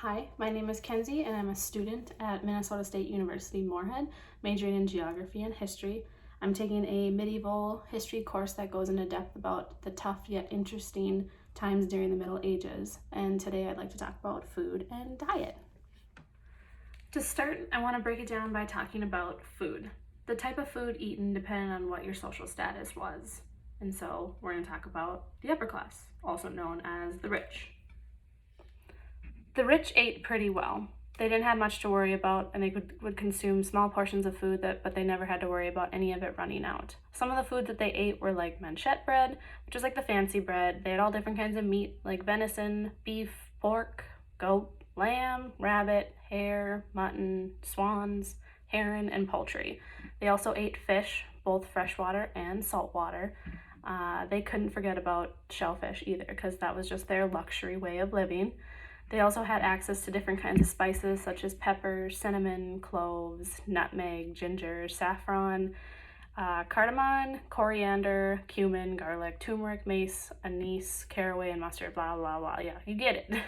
Hi, my name is Kenzie and I'm a student at Minnesota State University Moorhead, majoring in geography and history. I'm taking a medieval history course that goes into depth about the tough yet interesting times during the Middle Ages, and today I'd like to talk about food and diet. To start, I want to break it down by talking about food. The type of food eaten depended on what your social status was. And so we're going to talk about the upper class, also known as the rich. The rich ate pretty well. They didn't have much to worry about, and they would consume small portions of food, but they never had to worry about any of it running out. Some of the food that they ate were like manchette bread, which is like the fancy bread. They had all different kinds of meat, like venison, beef, pork, goat, lamb, rabbit, hare, mutton, swans, heron, and poultry. They also ate fish, both freshwater and saltwater. They couldn't forget about shellfish either, because that was just their luxury way of living. They also had access to different kinds of spices such as pepper, cinnamon, cloves, nutmeg, ginger, saffron, cardamom, coriander, cumin, garlic, turmeric, mace, anise, caraway, and mustard, blah, blah, blah. Yeah, you get it.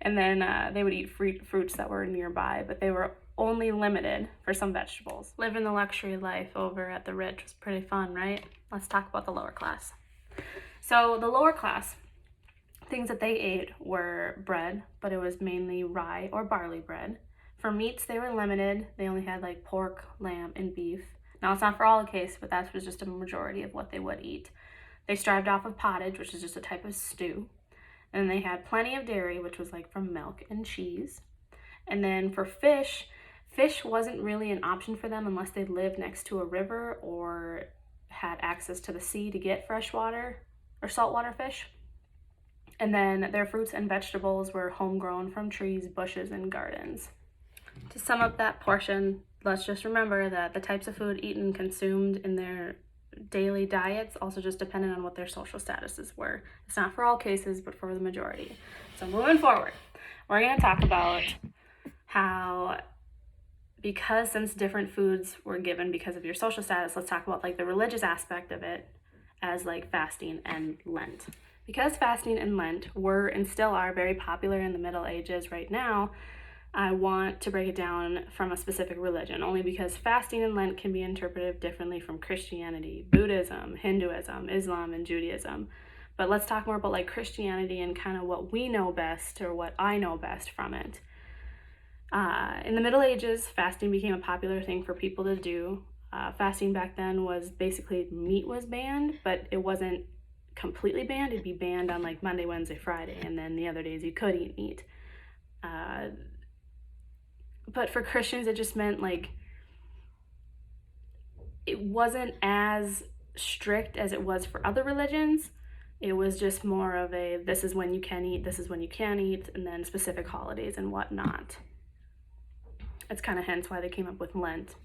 And then they would eat fruits that were nearby, but they were only limited for some vegetables. Living the luxury life over at the rich was pretty fun, right? Let's talk about the lower class. So the lower class, things that they ate were bread, but it was mainly rye or barley bread. For meats, they were limited. They only had like pork, lamb, and beef. Now, it's not for all the case, but that was just a majority of what they would eat. They strived off of pottage, which is just a type of stew. And they had plenty of dairy, which was like from milk and cheese. And then for fish wasn't really an option for them unless they lived next to a river or had access to the sea to get freshwater or saltwater fish. And then their fruits and vegetables were homegrown from trees, bushes, and gardens. To sum up that portion, let's just remember that the types of food eaten and consumed in their daily diets also just depended on what their social statuses were. It's not for all cases, but for the majority. So moving forward, we're going to talk about how, because since different foods were given because of your social status, let's talk about like the religious aspect of it as like fasting and Lent. Because fasting and Lent were and still are very popular in the Middle Ages right now, I want to break it down from a specific religion, only because fasting and Lent can be interpreted differently from Christianity, Buddhism, Hinduism, Islam, and Judaism. But let's talk more about like Christianity and kind of what we know best, or what I know best from it. In the Middle Ages, fasting became a popular thing for people to do. Fasting back then was basically meat was banned, but it wasn't completely banned. It'd be banned on like Monday, Wednesday, Friday, and then the other days you could eat meat. But for Christians, it just meant like it wasn't as strict as it was for other religions. It was just more of a, this is when you can eat, this is when you can't eat, and then specific holidays and whatnot. It's kind of hence why they came up with Lent.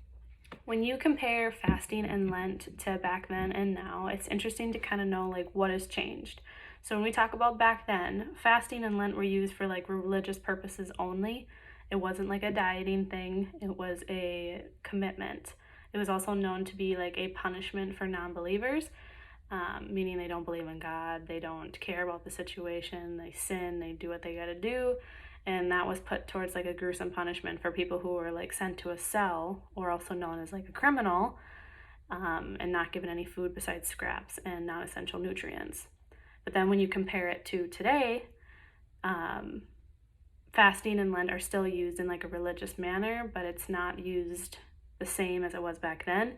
When you compare fasting and Lent to back then and now, it's interesting to kind of know like what has changed. So when we talk about back then, fasting and Lent were used for like religious purposes only. It wasn't like a dieting thing. It was a commitment. It was also known to be like a punishment for non-believers, meaning they don't believe in God, they don't care about the situation, they sin, they do what they gotta do. And that was put towards like a gruesome punishment for people who were like sent to a cell, or also known as like a criminal, and not given any food besides scraps and non-essential nutrients. But then when you compare it to today, fasting and Lent are still used in like a religious manner, but it's not used the same as it was back then.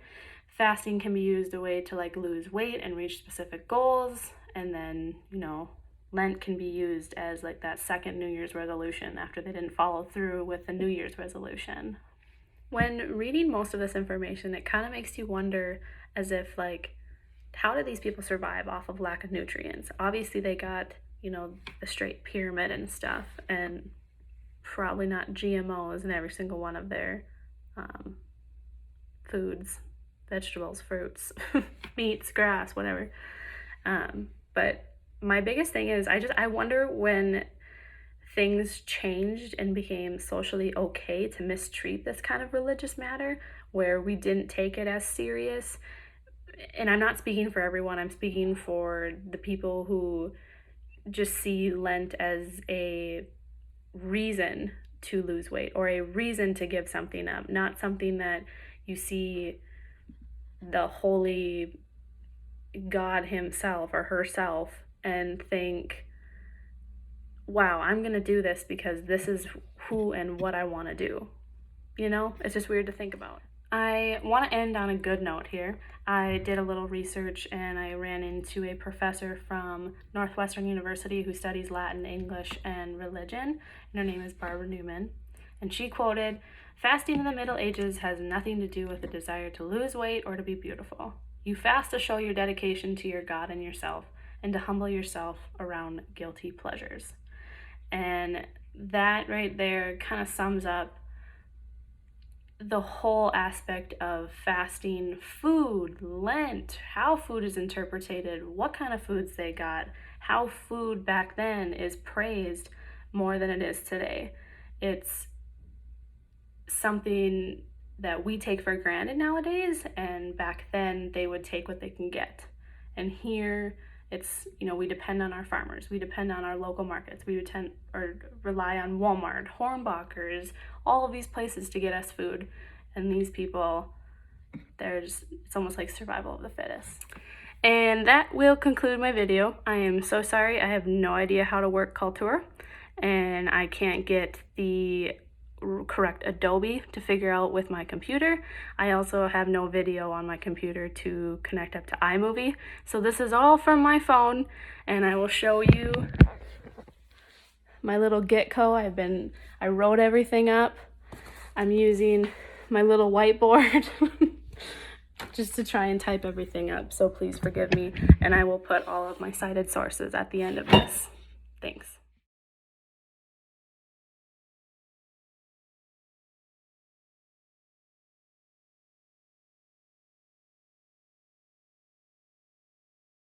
Fasting can be used a way to like lose weight and reach specific goals, and then, Lent can be used as like that second New Year's resolution after they didn't follow through with the New Year's resolution. When reading most of this information, it kind of makes you wonder as if like, how did these people survive off of lack of nutrients? Obviously they got, the straight pyramid and stuff, and probably not GMOs in every single one of their foods, vegetables, fruits, meats, grass, whatever. But my biggest thing is I wonder when things changed and became socially okay to mistreat this kind of religious matter, where we didn't take it as serious. And I'm not speaking for everyone, I'm speaking for the people who just see Lent as a reason to lose weight or a reason to give something up, not something that you see the holy God himself or herself and think, wow, I'm going to do this because this is who and what I want to do. You know, it's just weird to think about. I want to end on a good note here. I did a little research and I ran into a professor from Northwestern University who studies Latin, English, and religion, and her name is Barbara Newman. And she quoted, "Fasting in the Middle Ages has nothing to do with the desire to lose weight or to be beautiful. You fast to show your dedication to your God and yourself, and to humble yourself around guilty pleasures." And that right there kind of sums up the whole aspect of fasting, food, Lent, how food is interpreted, what kind of foods they got, how food back then is praised more than it is today. It's something that we take for granted nowadays, and back then they would take what they can get. And here it's, we depend on our farmers, we depend on our local markets, we rely on Walmart, Hornbachers, all of these places to get us food. And these people, it's almost like survival of the fittest. And that will conclude my video. I am so sorry, I have no idea how to work Kaltura, and I can't get the correct Adobe to figure out with my computer. I also have no video on my computer to connect up to iMovie. So this is all from my phone, and I will show you my little Gitco. I wrote everything up. I'm using my little whiteboard just to try and type everything up. So please forgive me, and I will put all of my cited sources at the end of this. Thanks.